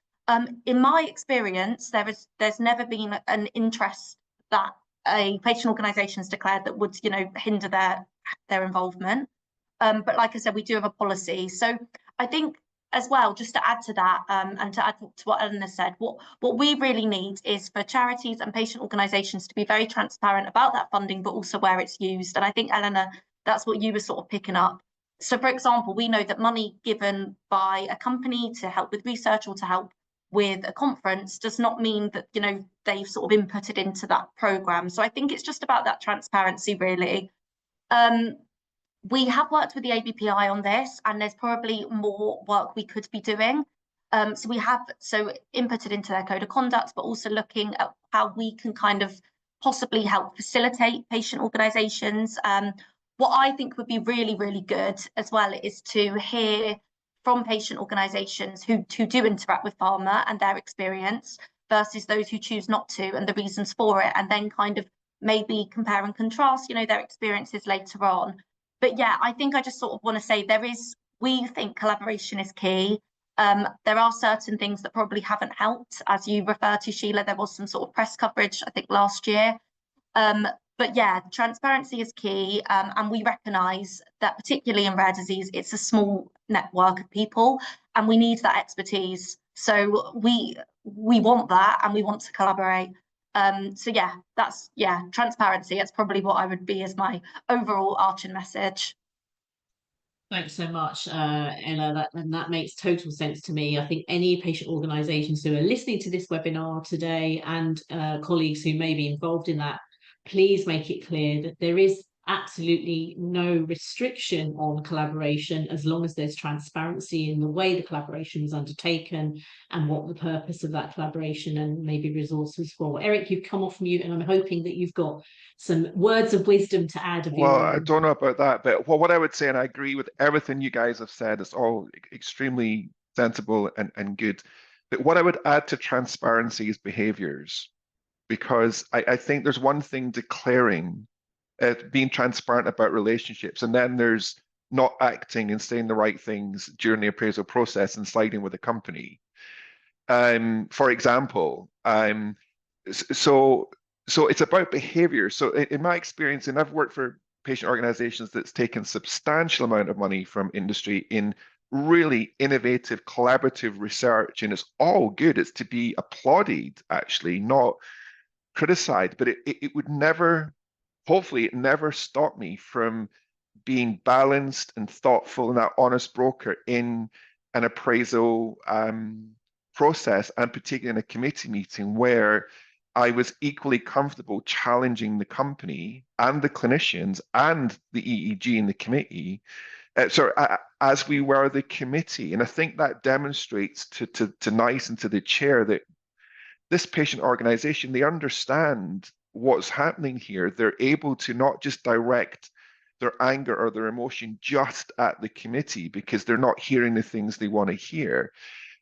In my experience, there's never been an interest that a patient organisation has declared that would, you know, hinder their involvement. But like I said, we do have a policy. So I think as well, just to add to that, and to add to what Eleanor said, what we really need is for charities and patient organisations to be very transparent about that funding, but also where it's used. And I think, Eleanor, that's what you were sort of picking up. So, for example, we know that money given by a company to help with research or to help with a conference does not mean that, you know, they've sort of inputted into that programme. So I think it's just about that transparency, really. We have worked with the ABPI on this, and there's probably more work we could be doing. So we have inputted into their code of conduct, but also looking at how we can kind of possibly help facilitate patient organisations. What I think would be really, really good as well is to hear from patient organisations who do interact with pharma and their experience versus those who choose not to and the reasons for it, and then kind of maybe compare and contrast, you know, their experiences later on. But yeah, I think I just sort of want to say we think collaboration is key. There are certain things that probably haven't helped. As you refer to, Sheila, there was some sort of press coverage, I think, last year. But yeah, transparency is key. And we recognise that particularly in rare disease, it's a small network of people and we need that expertise. So we want that and we want to collaborate. So yeah, transparency. That's probably what I would be as my overall arching message. Thanks so much, Ella. That makes total sense to me. I think any patient organisations who are listening to this webinar today and colleagues who may be involved in that, please make it clear that there is absolutely no restriction on collaboration as long as there's transparency in the way the collaboration is undertaken and what the purpose of that collaboration and maybe resources for. Eric, you've come off mute and I'm hoping that you've got some words of wisdom to add. Well, I don't know about that, but what I would say, and I agree with everything you guys have said, it's all extremely sensible and good. But what I would add to transparency is behaviors, because I think there's one thing declaring being transparent about relationships, and then there's not acting and saying the right things during the appraisal process and sliding with the company. For example, so it's about behavior. So in my experience, and I've worked for patient organizations that's taken substantial amount of money from industry in really innovative, collaborative research, and it's all good. It's to be applauded, actually, not criticized, but it would never hopefully it never stopped me from being balanced and thoughtful and that honest broker in an appraisal process, and particularly in a committee meeting where I was equally comfortable challenging the company and the clinicians and the EEG and the committee. As we were the committee. And I think that demonstrates to NICE and to the chair that this patient organization, they understand what's happening here. They're able to not just direct their anger or their emotion just at the committee because they're not hearing the things they want to hear.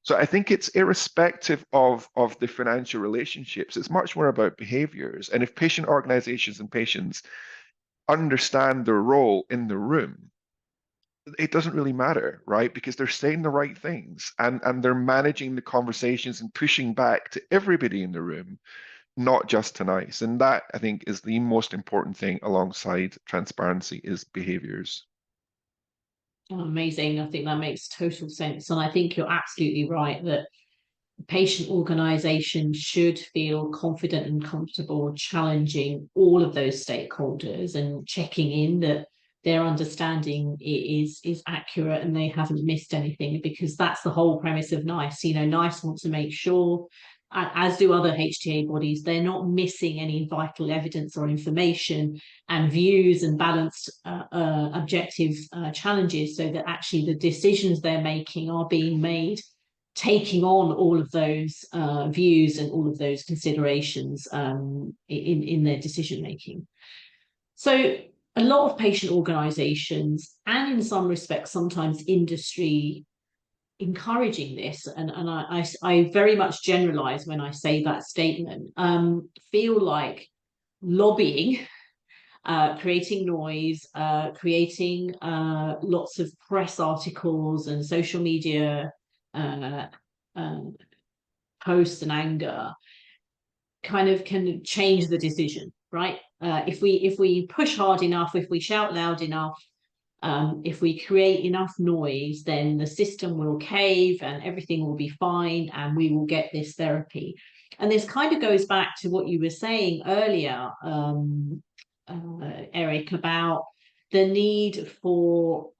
So I think it's irrespective of the financial relationships. It's much more about behaviors. And if patient organizations and patients understand their role in the room, it doesn't really matter, right? Because they're saying the right things and they're managing the conversations and pushing back to everybody in the room, not just to NICE. And that, I think, is the most important thing alongside transparency, is behaviors. Oh, amazing. I think that makes total sense. And I think you're absolutely right that patient organisations should feel confident and comfortable challenging all of those stakeholders and checking in that their understanding is accurate and they haven't missed anything, because that's the whole premise of NICE. You know, NICE wants to make sure, as do other HTA bodies, they're not missing any vital evidence or information and views and balanced objective challenges, so that actually the decisions they're making are being made taking on all of those views and all of those considerations in their decision making. So a lot of patient organisations, and in some respects sometimes industry, encouraging this, and I very much generalise when I say that statement, feel like lobbying, creating noise, creating lots of press articles and social media posts and anger kind of can change the decision, right? If we push hard enough, if we shout loud enough, if we create enough noise, then the system will cave and everything will be fine and we will get this therapy. And this kind of goes back to what you were saying earlier, Eric, about the need for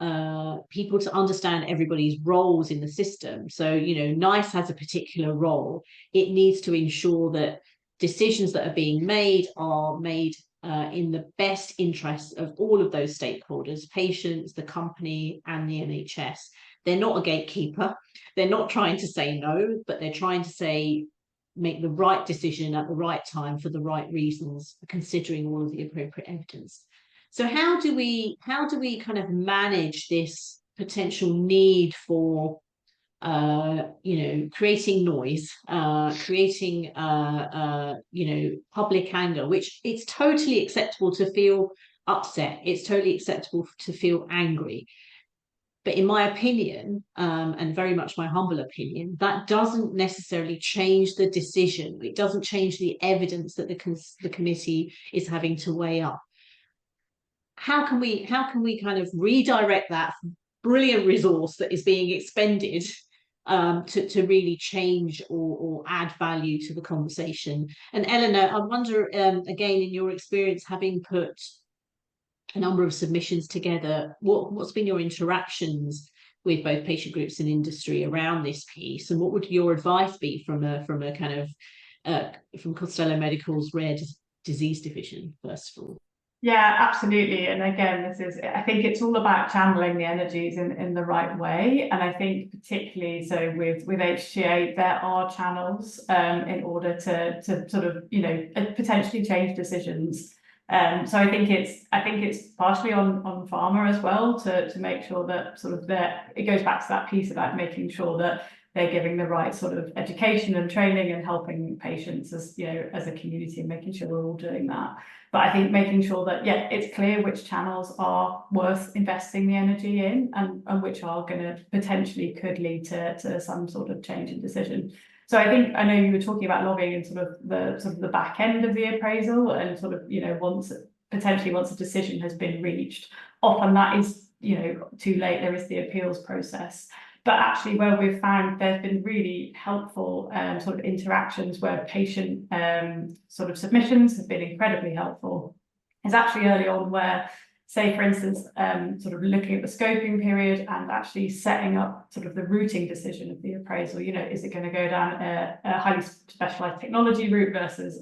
people to understand everybody's roles in the system. So, you know, NICE has a particular role. It needs to ensure that decisions that are being made are made in the best interests of all of those stakeholders, patients, the company, and the NHS. They're not a gatekeeper. They're not trying to say no, but they're trying to say, make the right decision at the right time for the right reasons, considering all of the appropriate evidence. So how do we kind of manage this potential need for creating noise, creating public anger, which it's totally acceptable to feel upset, it's totally acceptable to feel angry. But in my opinion, and very much my humble opinion, that doesn't necessarily change the decision. It doesn't change the evidence that the committee is having to weigh up. How can we kind of redirect that brilliant resource that is being expended to really change or add value to the conversation? And Eleanor, I wonder, again, in your experience, having put a number of submissions together, what's been your interactions with both patient groups and industry around this piece, and what would your advice be from a kind of from Costello Medical's rare disease division, first of all? Yeah, absolutely. And again, I think it's all about channeling the energies in the right way. And I think particularly so with HTA, there are channels in order to sort of, you know, potentially change decisions. So I think it's partially on pharma as well to make sure that sort of it goes back to that piece about making sure that they're giving the right sort of education and training and helping patients as, you know, as a community, and making sure we're all doing that. But I think making sure that, yeah, it's clear which channels are worth investing the energy in and which are going to potentially could lead to some sort of change in decision. So I know you were talking about lobbying and sort of the back end of the appraisal, and sort of, you know, once a decision has been reached, often that is, you know, too late. There is the appeals process. But actually, where we've found there's been really helpful sort of interactions where patient sort of submissions have been incredibly helpful. is actually early on where, say, for instance, sort of looking at the scoping period and actually setting up sort of the routing decision of the appraisal. You know, is it going to go down a highly specialized technology route versus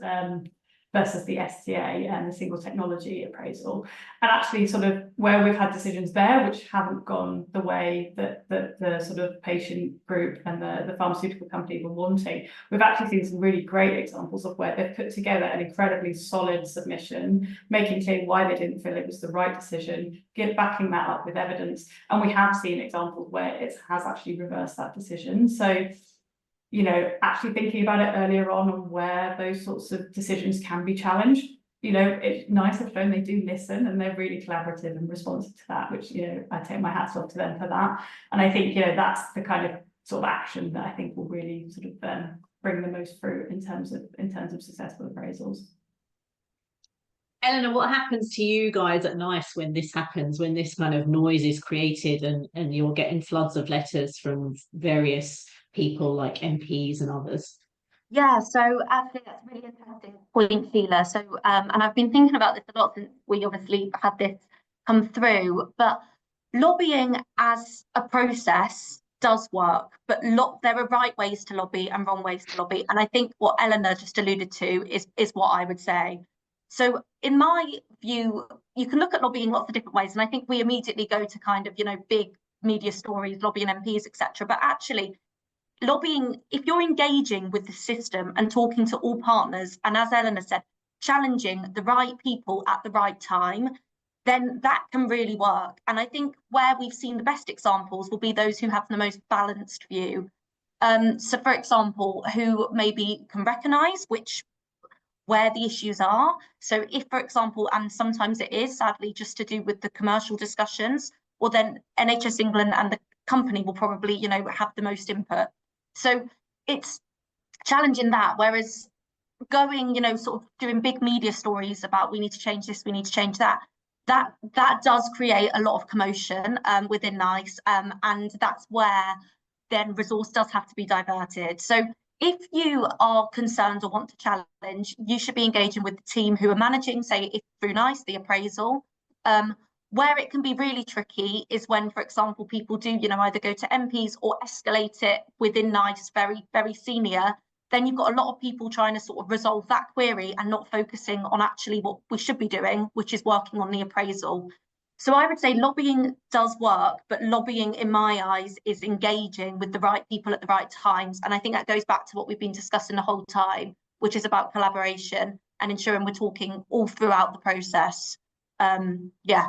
the STA and the single technology appraisal? And actually sort of where we've had decisions there which haven't gone the way that the sort of patient group and the pharmaceutical company were wanting, we've actually seen some really great examples of where they've put together an incredibly solid submission, making clear why they didn't feel it was the right decision, backing that up with evidence. And we have seen examples where it has actually reversed that decision. So, you know, actually thinking about it earlier on and where those sorts of decisions can be challenged. You know, it's NICE have shown they do listen and they're really collaborative and responsive to that, which, you know, I take my hats off to them for that. And I think, you know, that's the kind of sort of action that I think will really sort of bring the most fruit in terms of successful appraisals. Eleanor, what happens to you guys at NICE when this happens, when this kind of noise is created and you're getting floods of letters from various people like MPs and others? Yeah, so actually that's a really interesting point, Sheila. So, and I've been thinking about this a lot since we obviously had this come through, but lobbying as a process does work, but there are right ways to lobby and wrong ways to lobby. And I think what Eleanor just alluded to is what I would say. So in my view, you can look at lobbying lots of different ways. And I think we immediately go to kind of, you know, big media stories, lobbying MPs, etc. But actually, lobbying, if you're engaging with the system and talking to all partners, and as Eleanor said, challenging the right people at the right time, then that can really work. And I think where we've seen the best examples will be those who have the most balanced view. So for example, who maybe can recognise where the issues are. So if, for example, and sometimes it is sadly just to do with the commercial discussions, or then NHS England and the company will probably, you know, have the most input. So it's challenging that, whereas going, you know, sort of doing big media stories about we need to change this, we need to change that, that does create a lot of commotion within NICE, and that's where then resource does have to be diverted. So if you are concerned or want to challenge, you should be engaging with the team who are managing, say, if through NICE, the appraisal. Where it can be really tricky is when, for example, people do, you know, either go to MPs or escalate it within NICE very, very senior. Then you've got a lot of people trying to sort of resolve that query and not focusing on actually what we should be doing, which is working on the appraisal. So I would say lobbying does work, but lobbying in my eyes is engaging with the right people at the right times. And I think that goes back to what we've been discussing the whole time, which is about collaboration and ensuring we're talking all throughout the process. Yeah.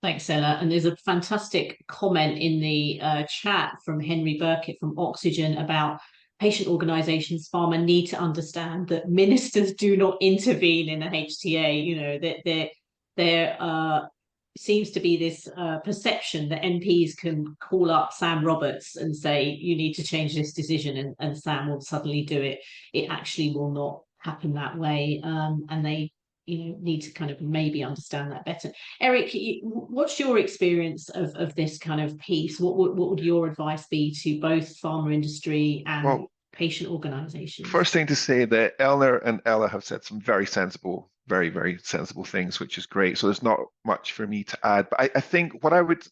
Thanks, Ella. And there's a fantastic comment in the chat from Henry Burkett from Oxygen about patient organisations, pharma need to understand that ministers do not intervene in a HTA. You know, that there seems to be this perception that MPs can call up Sam Roberts and say, you need to change this decision, and Sam will suddenly do it. It actually will not happen that way. And they, you know, need to kind of maybe understand that better. Eric, what's your experience of this kind of piece? What would your advice be to both pharma industry and patient organisations? First thing to say that Eleanor and Ella have said some very sensible, very, very sensible things, which is great. So there's not much for me to add. But I think what I would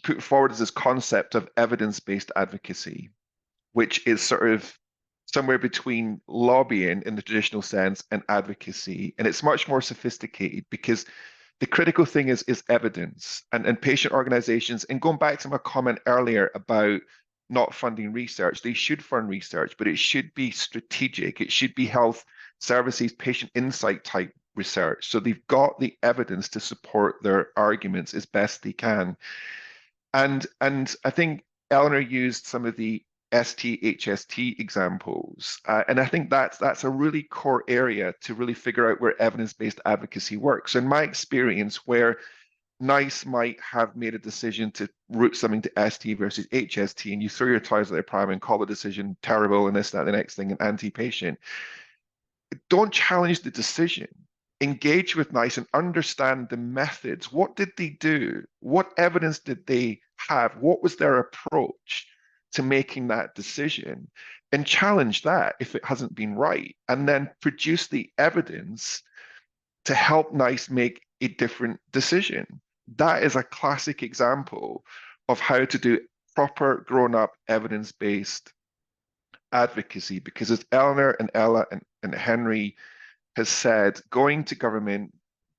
put forward is this concept of evidence-based advocacy, which is sort of somewhere between lobbying in the traditional sense and advocacy. And it's much more sophisticated because the critical thing is evidence and patient organizations. And going back to my comment earlier about not funding research, they should fund research, but it should be strategic. It should be health services, patient insight type research. So they've got the evidence to support their arguments as best they can. And I think Eleanor used some of the ST-HST examples. And I think that's a really core area to really figure out where evidence-based advocacy works. So in my experience, where NICE might have made a decision to route something to ST versus HST, and you throw your toys at their prime and call the decision terrible and this, that, the next thing, and anti-patient. Don't challenge the decision. Engage with NICE and understand the methods. What did they do? What evidence did they have? What was their approach to making that decision? and challenge that if it hasn't been right, and then produce the evidence to help NICE make a different decision. That is a classic example of how to do proper grown-up evidence-based advocacy, because as Eleanor and Ella and Henry has said, going to government,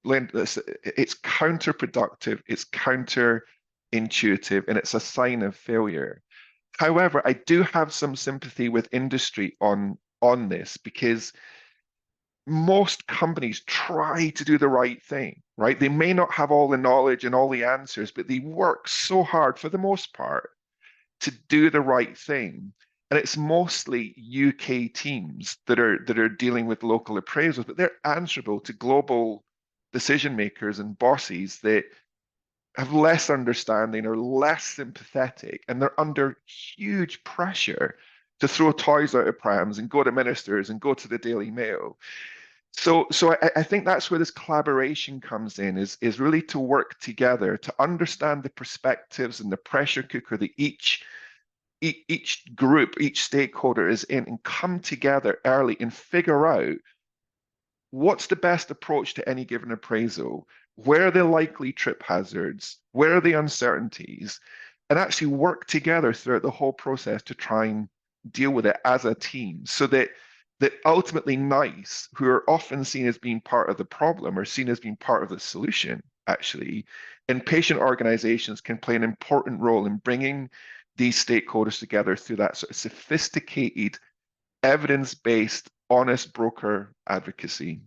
it's counterproductive, it's counterintuitive, and it's a sign of failure. However, I do have some sympathy with industry on this, because most companies try to do the right thing, right? They may not have all the knowledge and all the answers, but they work so hard for the most part to do the right thing. And it's mostly UK teams that are dealing with local appraisals, but they're answerable to global decision makers and bosses that have less understanding or less sympathetic, and they're under huge pressure to throw toys out of prams and go to ministers and go to the Daily Mail. So I think that's where this collaboration comes in, is really to work together to understand the perspectives and the pressure cooker that each group, each stakeholder is in, and come together early and figure out what's the best approach to any given appraisal, where are the likely trip hazards, where are the uncertainties, and actually work together throughout the whole process to try and deal with it as a team, so that ultimately NICE, who are often seen as being part of the problem, are seen as being part of the solution, actually, and patient organizations can play an important role in bringing these stakeholders together through that sort of sophisticated, evidence-based, honest broker advocacy.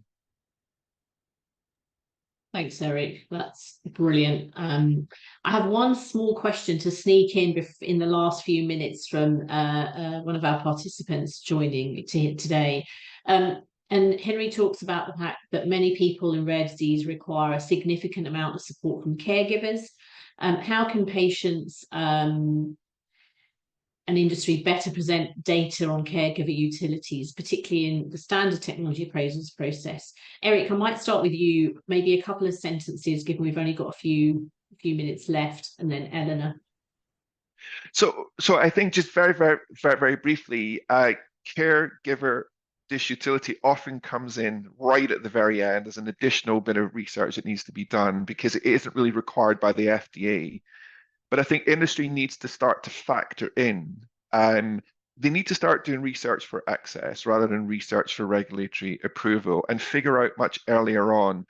Thanks, Eric. That's brilliant. I have one small question to sneak in the last few minutes from one of our participants joining today. And Henry talks about the fact that many people in rare disease require a significant amount of support from caregivers. How can patients and industry better present data on caregiver utilities, particularly in the standard technology appraisals process? Eric, I might start with you, maybe a couple of sentences, given we've only got a few minutes left, and then Eleanor. So I think just very briefly, caregiver disutility often comes in right at the very end as an additional bit of research that needs to be done, because it isn't really required by the FDA. But I think industry needs to start to factor in. They need to start doing research for access rather than research for regulatory approval, and figure out much earlier on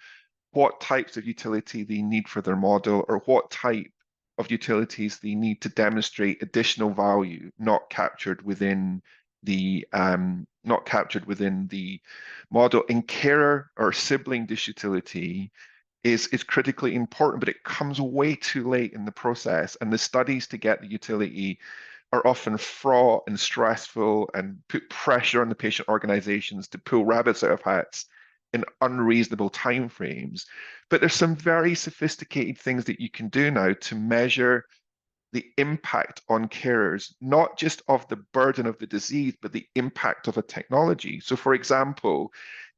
what types of utility they need for their model, or what type of utilities they need to demonstrate additional value not captured within the model. And carer or sibling disutility is critically important, but it comes way too late in the process. And the studies to get the utility are often fraught and stressful, and put pressure on the patient organizations to pull rabbits out of hats in unreasonable timeframes. But there's some very sophisticated things that you can do now to measure the impact on carers, not just of the burden of the disease, but the impact of a technology. So for example,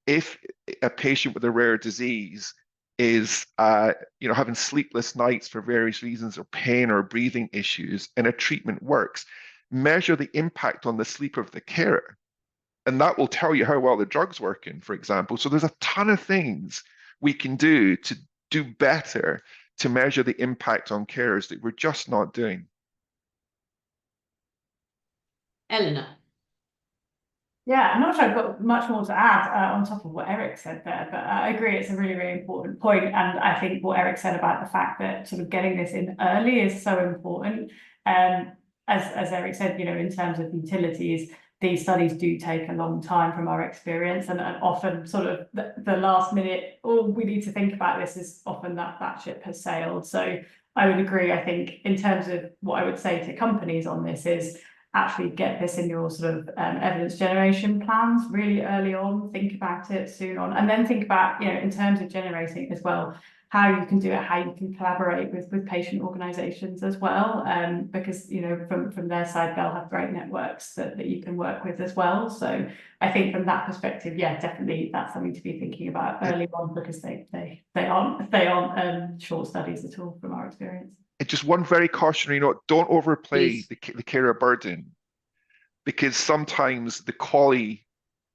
if a patient with a rare disease is having sleepless nights for various reasons, or pain or breathing issues, and a treatment works, measure the impact on the sleep of the carer. And that will tell you how well the drug's working, for example. So there's a ton of things we can do to do better to measure the impact on carers that we're just not doing. Eleanor. Yeah, I'm not sure I've got much more to add on top of what Eric said there, but I agree it's a really, really important point. And I think what Eric said about the fact that sort of getting this in early is so important. As Eric said, in terms of utilities, these studies do take a long time from our experience, and often sort of the last minute, oh, we need to think about this, is often that ship has sailed. So I would agree. I think in terms of what I would say to companies on this is actually get this in your sort of evidence generation plans really early on, think about it soon on, and then think about, in terms of generating as well, how you can do it, how you can collaborate with patient organizations as well, because from their side they'll have great networks that you can work with as well. So I think from that perspective, yeah, definitely that's something to be thinking about early on, because they aren't short studies at all from our experience. And just one very cautionary note: don't overplay the carer burden. because sometimes the QALY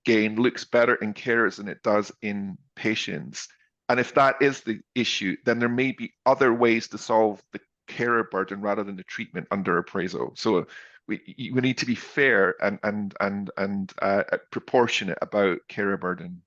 gain looks better in carers than it does in patients. And if that is the issue, then there may be other ways to solve the carer burden rather than the treatment under appraisal. So we need to be fair and proportionate about carer burden.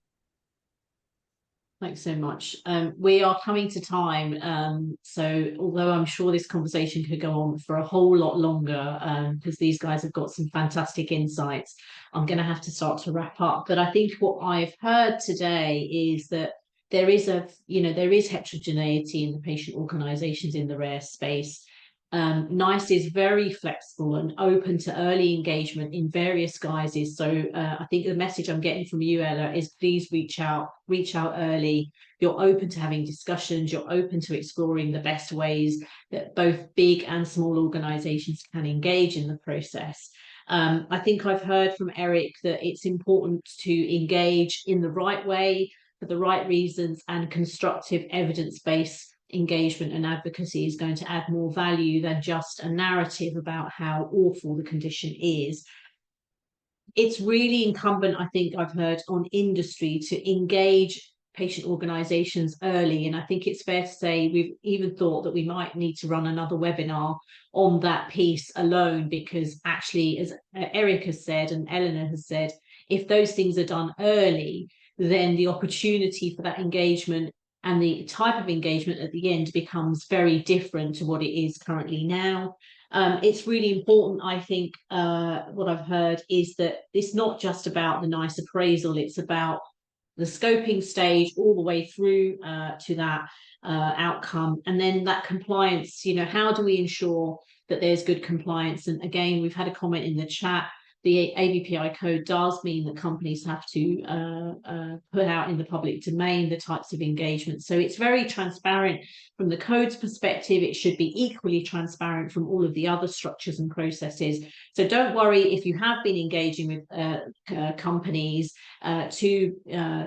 Thanks so much. We are coming to time, so although I'm sure this conversation could go on for a whole lot longer, because these guys have got some fantastic insights, I'm going to have to start to wrap up. But I think what I've heard today is that there is heterogeneity in the patient organisations in the rare space. NICE is very flexible and open to early engagement in various guises. So I think the message I'm getting from you, Ella, is please reach out early. You're open to having discussions. You're open to exploring the best ways that both big and small organisations can engage in the process. I think I've heard from Eric that it's important to engage in the right way, for the right reasons, and constructive evidence-based engagement and advocacy is going to add more value than just a narrative about how awful the condition is. It's really incumbent, I think I've heard, on industry to engage patient organisations early, and I think it's fair to say we've even thought that we might need to run another webinar on that piece alone, because actually, as Eric has said and Eleanor has said, if those things are done early, then the opportunity for that engagement and the type of engagement at the end becomes very different to what it is currently now. It's really important, I think, what I've heard is that it's not just about the NICE appraisal, it's about the scoping stage all the way through to that outcome. And then that compliance, how do we ensure that there's good compliance? And again, we've had a comment in the chat. The ABPI code does mean that companies have to put out in the public domain the types of engagement. So it's very transparent from the code's perspective. It should be equally transparent from all of the other structures and processes. So don't worry if you have been engaging with companies to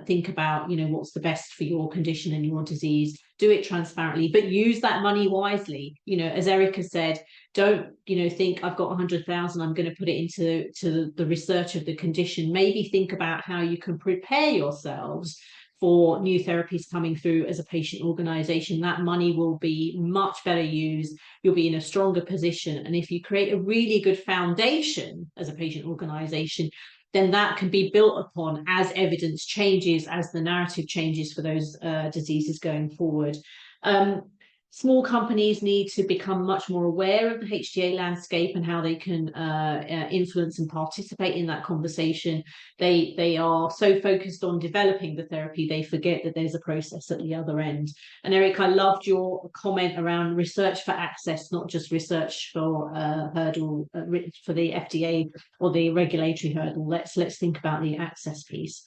think about, what's the best for your condition and your disease. Do it transparently, but use that money wisely. As Erica said, don't think I've got 100,000, I'm going to put it into the research of the condition. Maybe think about how you can prepare yourselves for new therapies coming through as a patient organisation. That money will be much better used. You'll be in a stronger position. And if you create a really good foundation as a patient organisation, then that can be built upon as evidence changes, as the narrative changes for those diseases going forward. Small companies need to become much more aware of the HTA landscape and how they can influence and participate in that conversation. They are so focused on developing the therapy, they forget that there's a process at the other end. And Eric, I loved your comment around research for access, not just research for hurdle for the FDA or the regulatory hurdle. Let's think about the access piece.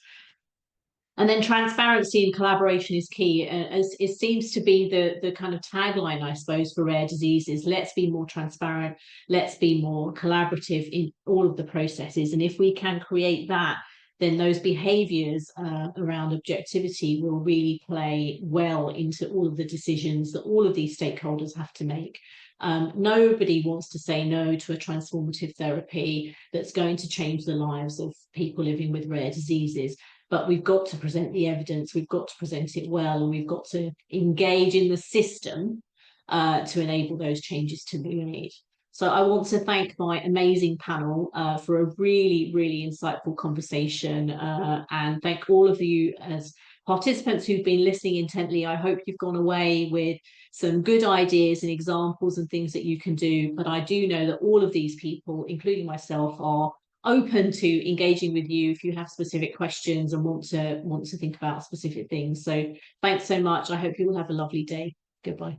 And then transparency and collaboration is key. As it seems to be the kind of tagline, I suppose, for rare diseases. Let's be more transparent. Let's be more collaborative in all of the processes. And if we can create that, then those behaviours around objectivity will really play well into all of the decisions that all of these stakeholders have to make. Nobody wants to say no to a transformative therapy that's going to change the lives of people living with rare diseases. But we've got to present the evidence, we've got to present it well, and we've got to engage in the system to enable those changes to be made. So I want to thank my amazing panel for a really, really insightful conversation, and thank all of you as participants who've been listening intently. I hope you've gone away with some good ideas and examples and things that you can do. But I do know that all of these people, including myself, are open to engaging with you if you have specific questions and want to think about specific things. So thanks so much. I hope you will have a lovely day. Goodbye.